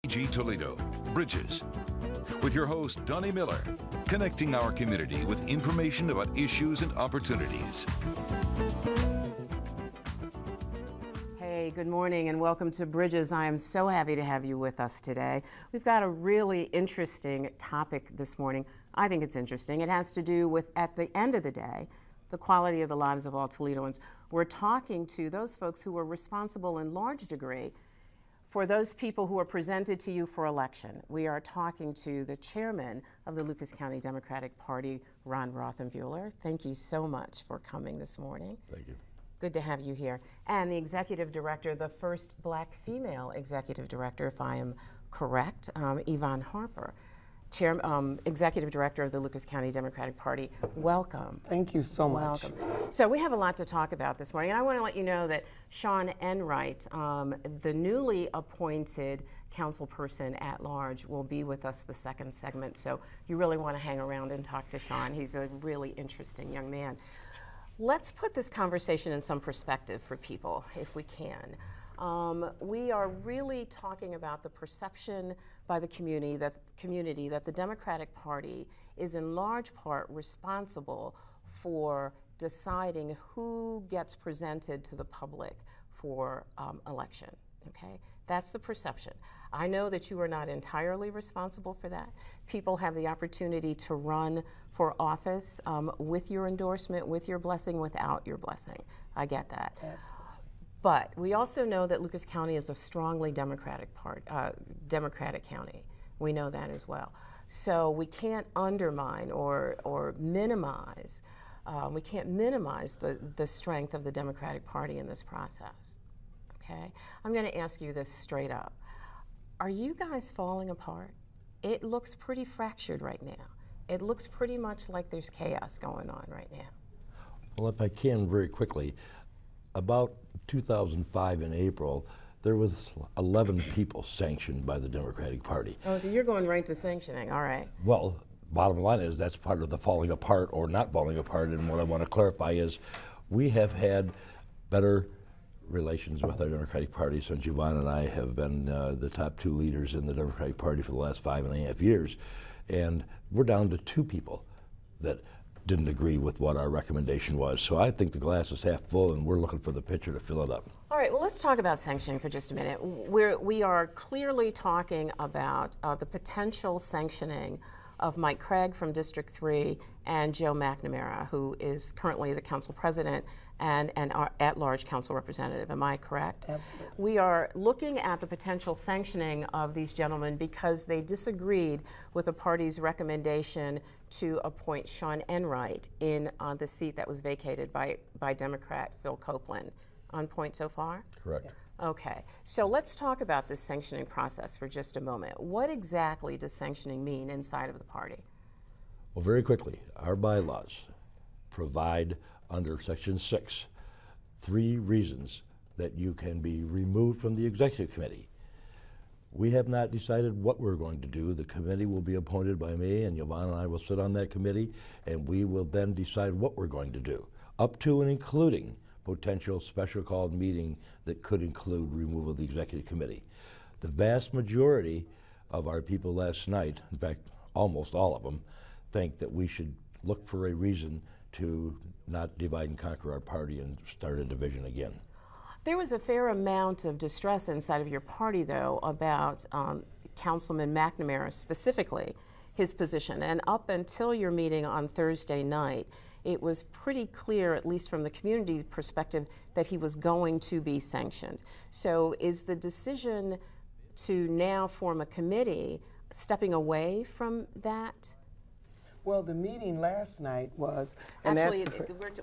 G. Toledo, Bridges, with your host, Donnie Miller, connecting our community with information about issues and opportunities. Hey, good morning and welcome to Bridges. I am so happy to have you with us today. We've got a really interesting topic this morning. I think it's interesting. It has to do with, at the end of the day, the quality of the lives of all Toledoans. We're talking to those folks who are responsible in large degree for those people who are presented to you for election. We are talking to the chairman of the Lucas County Democratic Party, Ron Rothenbuehler. Thank you so much for coming this morning. Thank you. Good to have you here. And the executive director, the first black female executive director, if I am correct, Yvonne Harper, executive director of the Lucas County Democratic Party. Welcome. Thank you so much. Welcome. So we have a lot to talk about this morning. And I want to let you know that Sean Enright, the newly appointed council person at large, will be with us the second segment. So you really want to hang around and talk to Sean. He's a really interesting young man. Let's put this conversation in some perspective for people, if we can. We are really talking about the perception by the community that the Democratic Party is in large part responsible for deciding who gets presented to the public for election, okay? That's the perception. I know that you are not entirely responsible for that. People have the opportunity to run for office with your endorsement, with your blessing, without your blessing. I get that. Absolutely. But we also know that Lucas County is a strongly Democratic county. We know that as well. So we can't undermine or minimize, we can't minimize the strength of the Democratic Party in this process, okay? I'm gonna ask you this straight up. Are you guys falling apart? It looks pretty fractured right now. It looks pretty much like there's chaos going on right now. Well, if I can very quickly, about 2005 in April, there was 11 people sanctioned by the Democratic Party. Oh, so you're going right to sanctioning, all right. Well, bottom line is that's part of the falling apart or not falling apart, and what I want to clarify is we have had better relations with our Democratic Party since Yvonne and I have been the top two leaders in the Democratic Party for the last 5.5 years, and we're down to 2 people that didn't agree with what our recommendation was. So I think the glass is half full and we're looking for the pitcher to fill it up. All right, well, let's talk about sanctioning for just a minute. We are clearly talking about the potential sanctioning of Mike Craig from District 3 and Joe McNamara, who is currently the council president and our at-large council representative. Am I correct? Absolutely. We are looking at the potential sanctioning of these gentlemen because they disagreed with the party's recommendation to appoint Sean Enright in the seat that was vacated by Democrat Phil Copeland. On point so far? Correct. Yeah. Okay, so let's talk about this sanctioning process for just a moment. What exactly does sanctioning mean inside of the party? Well, very quickly, our bylaws provide under Section 6 3 reasons that you can be removed from the executive committee. We have not decided what we're going to do. The committee will be appointed by me, and Yvonne and I will sit on that committee, and we will then decide what we're going to do, up to and including potential special called meeting that could include removal of the executive committee. The vast majority of our people last night, in fact, almost all of them, think that we should look for a reason to not divide and conquer our party and start a division again. There was a fair amount of distress inside of your party, though, about Councilman McNamara specifically, his position. And up until your meeting on Thursday night, it was pretty clear, at least from the community perspective, that he was going to be sanctioned. So is the decision to now form a committee stepping away from that? Well, the meeting last night was, and actually,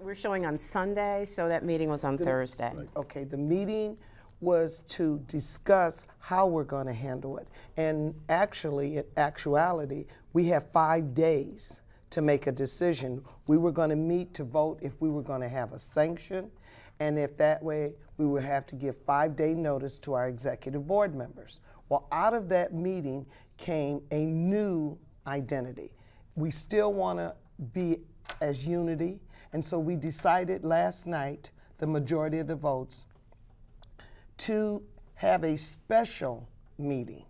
we're showing on Sunday, so that meeting was on Thursday. Right. Okay, the meeting was to discuss how we're going to handle it. And actually, in actuality, we have 5 days to make a decision. We were going to meet to vote if we were going to have a sanction, and if that way, we would have to give 5-day notice to our executive board members. Well, out of that meeting came a new identity. We still want to be as unity, and so we decided last night, the majority of the votes, to have a special meeting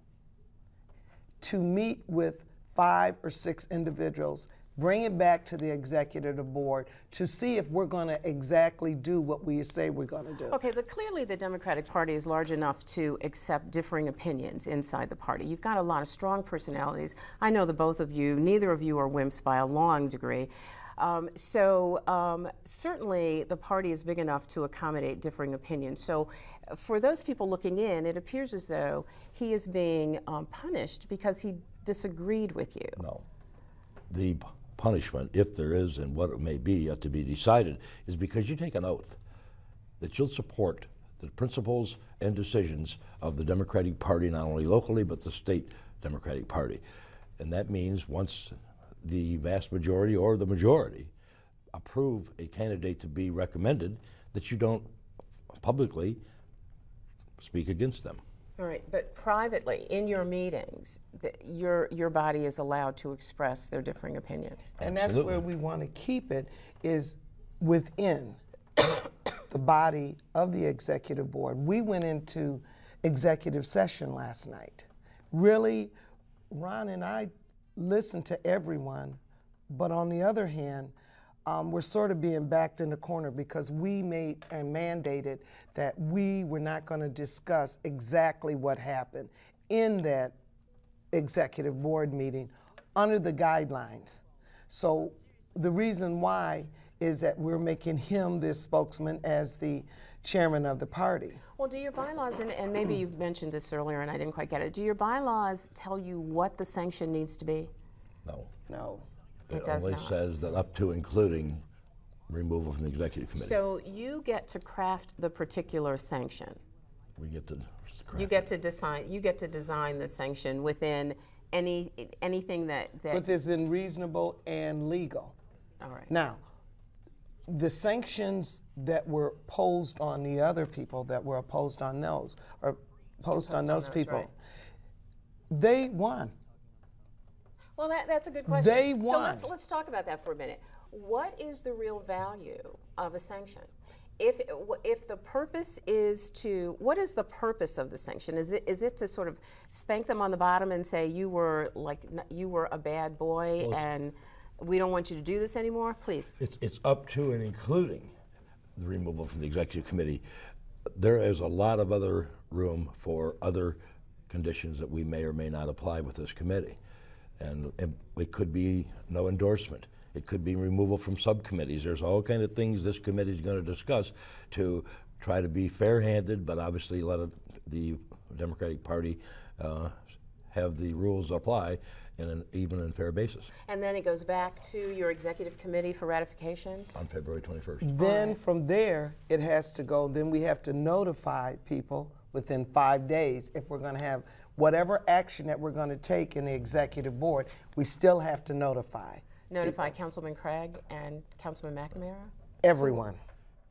to meet with 5 or 6 individuals, bring it back to the executive board to see if we're going to exactly do what we say we're going to do. Okay, but clearly the Democratic Party is large enough to accept differing opinions inside the party. You've got a lot of strong personalities. I know the both of you, neither of you are wimps by a long degree. Certainly the party is big enough to accommodate differing opinions. So for those people looking in, it appears as though he is being punished because he disagreed with you. No. The punishment, if there is and what it may be yet to be decided, is because you take an oath that you'll support the principles and decisions of the Democratic Party, not only locally but the state Democratic Party. And that means once the vast majority or the majority approve a candidate to be recommended, that you don't publicly speak against them. All right, but privately, in your meetings, your body is allowed to express their differing opinions. And that's where we want to keep it, is within the body of the executive board. We went into executive session last night. Really, Ron and I listened to everyone, but on the other hand, we're sort of being backed in the corner because we made and mandated that we were not going to discuss exactly what happened in that executive board meeting under the guidelines. So the reason why is that we're making him this spokesman as the chairman of the party. Well, do your bylaws, and maybe you mentioned this earlier and I didn't quite get it, do your bylaws tell you what the sanction needs to be? No. No. It does only not. says that up to including removal from the executive committee. So you get to craft the particular sanction. We get to craft You get to design. You get to design the sanction within anything that. But it's reasonable and legal. All right. Now, the sanctions that were posed on the other people that were opposed on those, or posed on those people, right. They won. Well, that's a good question. They won. So let's talk about that for a minute. What is the real value of a sanction? If the purpose is to, what is the purpose of the sanction? Is it to sort of spank them on the bottom and say you were a bad boy and we don't want you to do this anymore? Please. It's up to and including the removal from the executive committee. There is a lot of other room for other conditions that we may or may not apply with this committee. And it could be no endorsement. It could be removal from subcommittees. There's all kinds of things this committee is going to discuss to try to be fair-handed, but obviously let the Democratic Party have the rules apply in an even and fair basis. And then it goes back to your executive committee for ratification? On February 21st. Then from there, it has to go, then we have to notify people within 5 days if we're going to have whatever action that we're going to take in the executive board, we still have to notify. Notify Councilman Craig and Councilman McNamara? Everyone.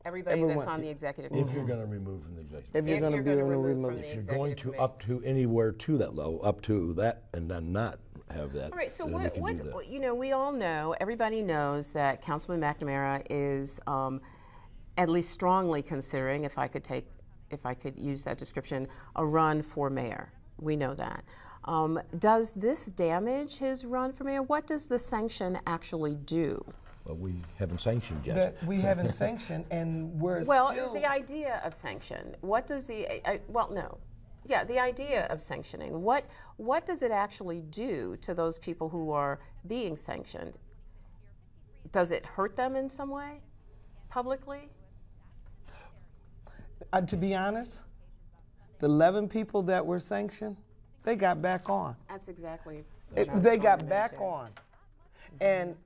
Everybody that's on the executive If committee. you're going to remove from the executive If you're going to be removed. from the If you're going executive to up to anywhere to that level, up to that, and then not have that. All right, so then we can do that. what, you know, we all know, everybody knows that Councilman McNamara is at least strongly considering, if I could use that description, a run for mayor. We know that. Does this damage his run for mayor? What does the sanction actually do? Well, we haven't sanctioned yet. We haven't sanctioned, and we're Well, still. the idea of sanction, what does the, the idea of sanctioning, what does it actually do to those people who are being sanctioned? Does it hurt them in some way, publicly? To be honest, the 11 people that were sanctioned, they got back on. That's exactly what I was They going got to back mention. on. And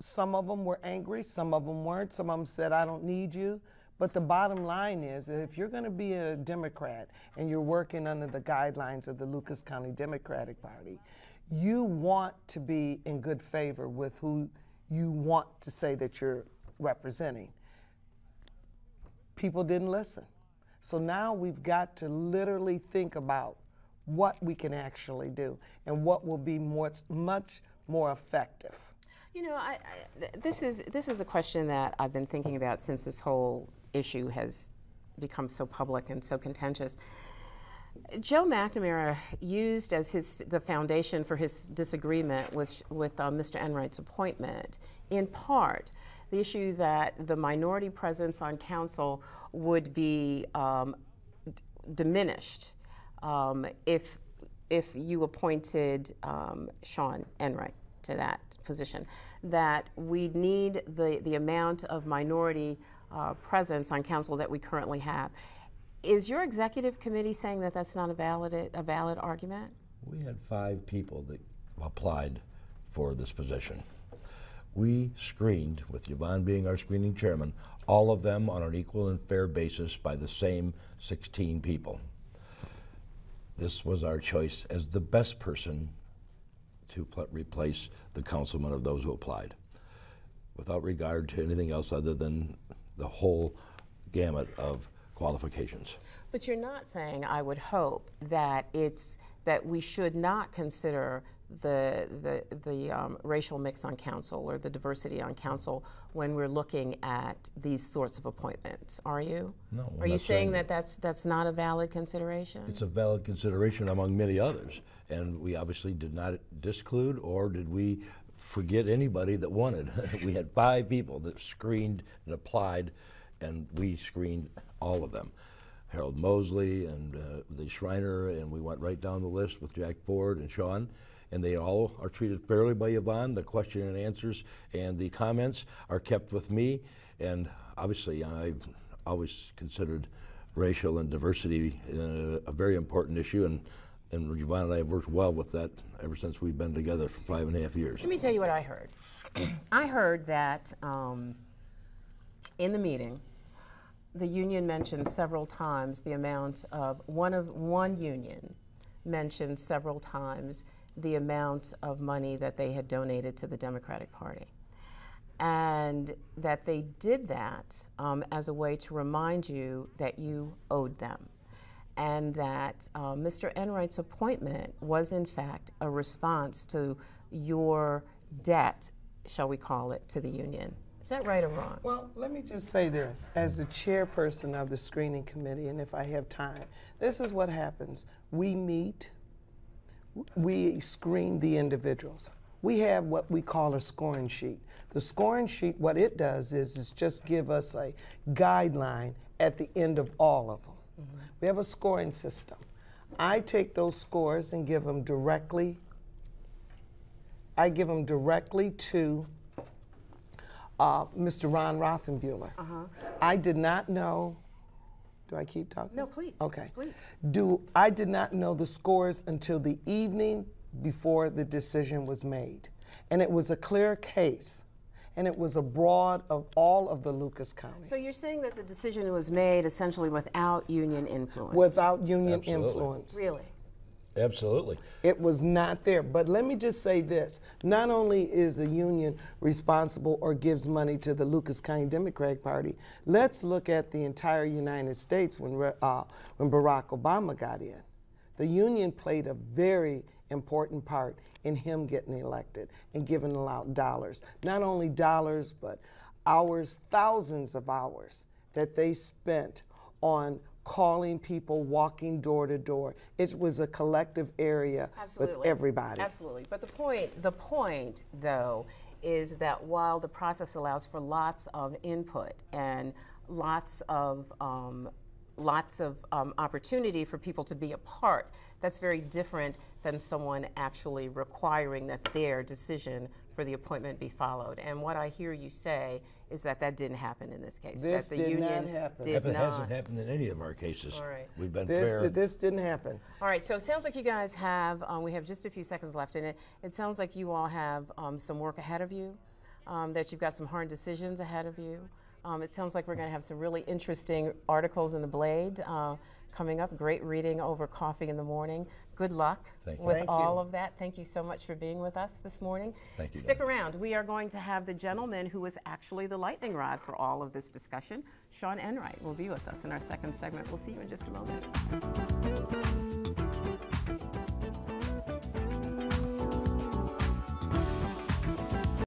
some of them were angry, some of them weren't, some of them said, I don't need you. But the bottom line is, if you're going to be a Democrat and you're working under the guidelines of the Lucas County Democratic Party, you want to be in good favor with who you want to say that you're representing. People didn't listen. So now we've got to literally think about what we can actually do and what will be much more effective. You know, this is a question that I've been thinking about since this whole issue has become so public and so contentious. Joe McNamara used as the foundation for his disagreement with Mr. Enright's appointment, in part, the issue that the minority presence on council would be diminished if you appointed Sean Enright to that position. That we need the amount of minority presence on council that we currently have. Is your executive committee saying that that's not a valid argument? We had 5 people that applied for this position. We screened, with Yvonne being our screening chairman, all of them on an equal and fair basis by the same 16 people. This was our choice as the best person to replace the councilman of those who applied, without regard to anything else other than the whole gamut of qualifications. But you're not saying, I would hope, that we should not consider the racial mix on council or the diversity on council when we're looking at these sorts of appointments, are you? No. Are you saying that that's not a valid consideration? It's a valid consideration among many others, and we obviously did not disclude, or did we forget anybody that wanted. We had 5 people that screened and applied, and we screened all of them. Harold Mosley and the Schreiner, and we went right down the list with Jack Ford and Sean, and they all are treated fairly by Yvonne. The question and answers and the comments are kept with me, and obviously I've always considered racial and diversity a very important issue, and Yvonne and I have worked well with that ever since we've been together for 5.5 years. Let me tell you what I heard. I heard that in the meeting, the union mentioned several times the amount of, one union mentioned several times the amount of money that they had donated to the Democratic Party. And that they did that as a way to remind you that you owed them. And that Mr. Enright's appointment was in fact a response to your debt, shall we call it, to the union. Is that right or wrong? Well, let me just say this. As the chairperson of the screening committee, and if I have time, this is what happens. We meet, we screen the individuals. We have what we call a scoring sheet. The scoring sheet, what it does is just give us a guideline at the end of all of them. Mm-hmm. We have a scoring system. I take those scores and give them directly, to Mr. Ron Rothenbuehler. I did not know, do I keep talking? No, please. Okay. Please. I did not know the scores until the evening before the decision was made. And it was a clear case. And it was abroad of all of the Lucas County. So you're saying that the decision was made essentially without union influence? Without union Absolutely. influence. Really? Absolutely. It was not there. But let me just say this. Not only is the union responsible or gives money to the Lucas County Democratic Party, let's look at the entire United States when Barack Obama got in. The union played a very important part in him getting elected and giving out dollars. Not only dollars, but hours, thousands of hours that they spent on calling people, walking door to door. It was a collective area with everybody. Absolutely. But the point, though, is that while the process allows for lots of input and lots of opportunity for people to be a part, that's very different than someone actually requiring that their decision for the appointment be followed. And what I hear you say is that that didn't happen in this case. This that the did union not happen. Did It not. hasn't happened in any of our cases. All right. We've been fair. This didn't happen. All right, so it sounds like you guys have, we have just a few seconds left in it. It sounds like you all have some work ahead of you, that you've got some hard decisions ahead of you. It sounds like we're going to have some really interesting articles in the Blade coming up. Great reading over coffee in the morning. Good luck with all of that. Thank you so much for being with us this morning. Thank you. Stick around. We are going to have the gentleman who was actually the lightning rod for all of this discussion, Sean Enright, will be with us in our second segment. We'll see you in just a moment.